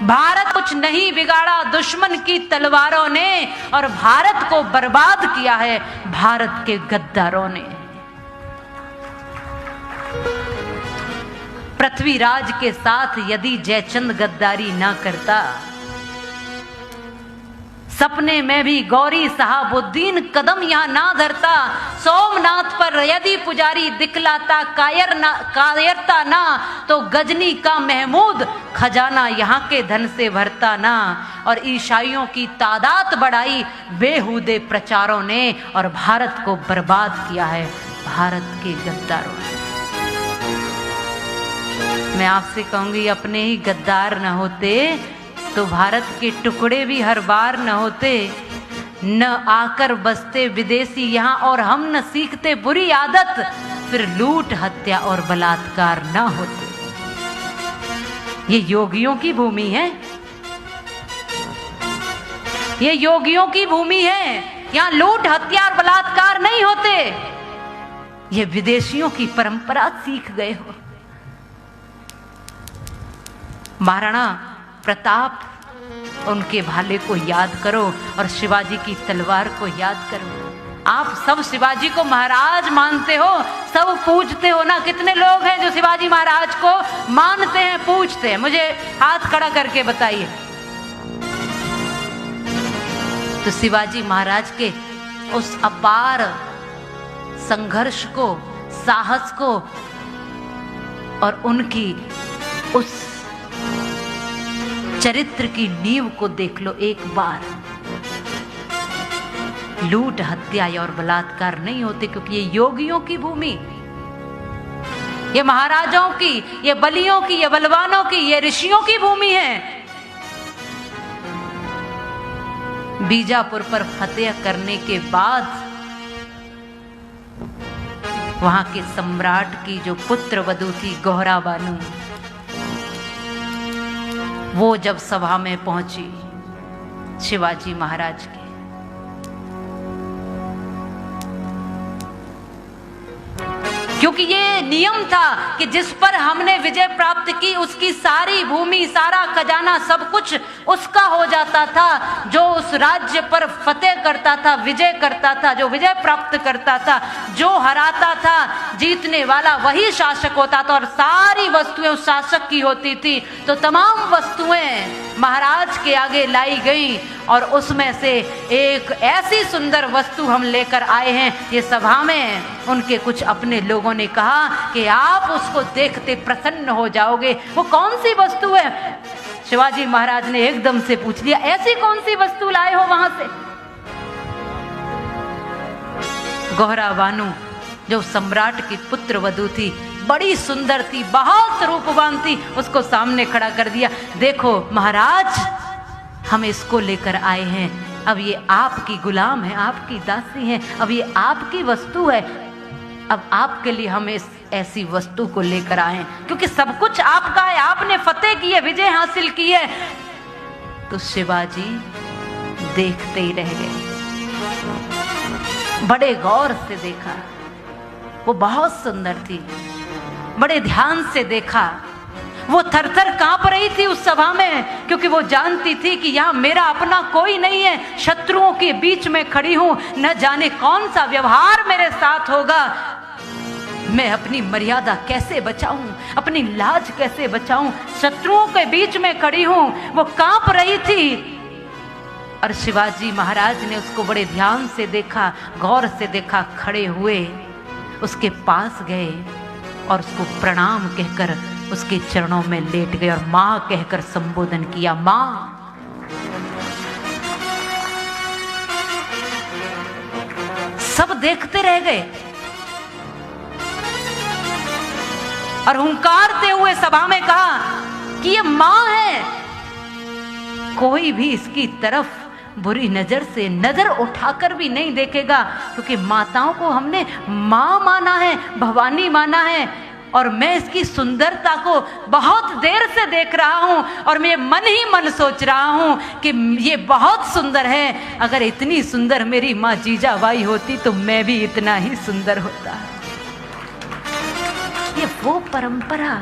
भारत कुछ नहीं बिगाड़ा दुश्मन की तलवारों ने, और भारत को बर्बाद किया है भारत के गद्दारों ने। पृथ्वीराज के साथ यदि जयचंद गद्दारी ना करता, सपने में भी गौरी साहबुद्दीन कदम यहां ना धरता, सोमनाथ पर यदि पुजारी दिखलाता कायरता ना, तो गजनी का महमूद खजाना यहां के धन से भरता ना। और ईसाइयों की तादाद बढ़ाई बेहुदे प्रचारों ने, और भारत को बर्बाद किया है भारत के गद्दारों ने। मैं आपसे कहूंगी, अपने ही गद्दार न होते तो भारत के टुकड़े भी हर बार न होते, न आकर बसते विदेशी यहां, और हम न सीखते बुरी आदत, फिर लूट हत्या और बलात्कार न होते। ये योगियों की भूमि है, ये योगियों की भूमि है, यहां लूट हत्या और बलात्कार नहीं होते। ये विदेशियों की परंपरा सीख गए हो। महाराणा प्रताप, उनके भाले को याद करो और शिवाजी की तलवार को याद करो। आप सब शिवाजी को महाराज मानते हो, सब पूजते हो ना। कितने लोग हैं जो शिवाजी महाराज को मानते हैं, पूजते हैं? मुझे हाथ खड़ा करके बताइए। तो शिवाजी महाराज के उस अपार संघर्ष को, साहस को, और उनकी उस चरित्र की नींव को देख लो एक बार। लूट हत्या और बलात्कार नहीं होते, क्योंकि ये योगियों की भूमि, ये महाराजाओं की, ये बलियों की, ये बलवानों की, ये ऋषियों की भूमि है। बीजापुर पर फतेह करने के बाद वहां के सम्राट की जो पुत्र वधू थी गौहरा बानू, वो जब सभा में पहुंची शिवाजी महाराज के, क्योंकि ये नियम था कि जिस पर हमने विजय प्राप्त की उसकी सारी भूमि, सारा खजाना, सब कुछ उसका हो जाता था। जो उस राज्य पर फतेह करता था, विजय करता था, जो विजय प्राप्त करता था, जो हराता था, जीतने वाला वही शासक होता था, और सारी वस्तुएं उस शासक की होती थी। तो तमाम वस्तुएं महाराज के आगे लाई गई, और उसमें से एक ऐसी सुंदर वस्तु हम लेकर आए हैं। ये सभा में उनके कुछ अपने लोगों ने कहा कि आप उसको देखते प्रसन्न हो जाओगे। वो कौन सी वस्तु है? शिवाजी महाराज ने एकदम से पूछ लिया, ऐसी कौन सी वस्तु लाए हो वहां से? गौहरा बानू, जो सम्राट की पुत्र वधू थी, बड़ी सुंदर थी, बहुत रूपवान थी, उसको सामने खड़ा कर दिया। देखो महाराज, हम इसको लेकर आए हैं। अब ये आपकी गुलाम है, आपकी दासी है, अब ये आपकी वस्तु है। अब आपके लिए हम इस ऐसी वस्तु को लेकर आए हैं, क्योंकि सब कुछ आपका है, आपने फतेह की है, विजय हासिल की है। तो शिवाजी देखते ही रह गए, बड़े गौर से देखा। वो बहुत सुंदर थी, बड़े ध्यान से देखा। वो थरथर कांप रही थी उस सभा में, क्योंकि वो जानती थी कि यहाँ मेरा अपना कोई नहीं है, शत्रुओं के बीच में खड़ी हूं, न जाने कौन सा व्यवहार मेरे साथ होगा। मैं अपनी मर्यादा कैसे बचाऊं, अपनी लाज कैसे बचाऊं, शत्रुओं के बीच में खड़ी हूं। वो कांप रही थी, और शिवाजी महाराज ने उसको बड़े ध्यान से देखा, गौर से देखा। खड़े हुए उसके पास गए और उसको प्रणाम कहकर उसके चरणों में लेट गए, और मां कहकर संबोधन किया। मां, सब देखते रह गए, और हुंकारते हुए सभा में कहा कि ये मां है, कोई भी इसकी तरफ बुरी नजर से नजर उठाकर भी नहीं देखेगा, क्योंकि माताओं को हमने मां माना है, भवानी माना है। और मैं इसकी सुंदरता को बहुत देर से देख रहा हूं, और मैं मन ही मन सोच रहा हूं कि ये बहुत सुंदर है। अगर इतनी सुंदर मेरी मां जीजाबाई होती तो मैं भी इतना ही सुंदर होता। ये वो परंपरा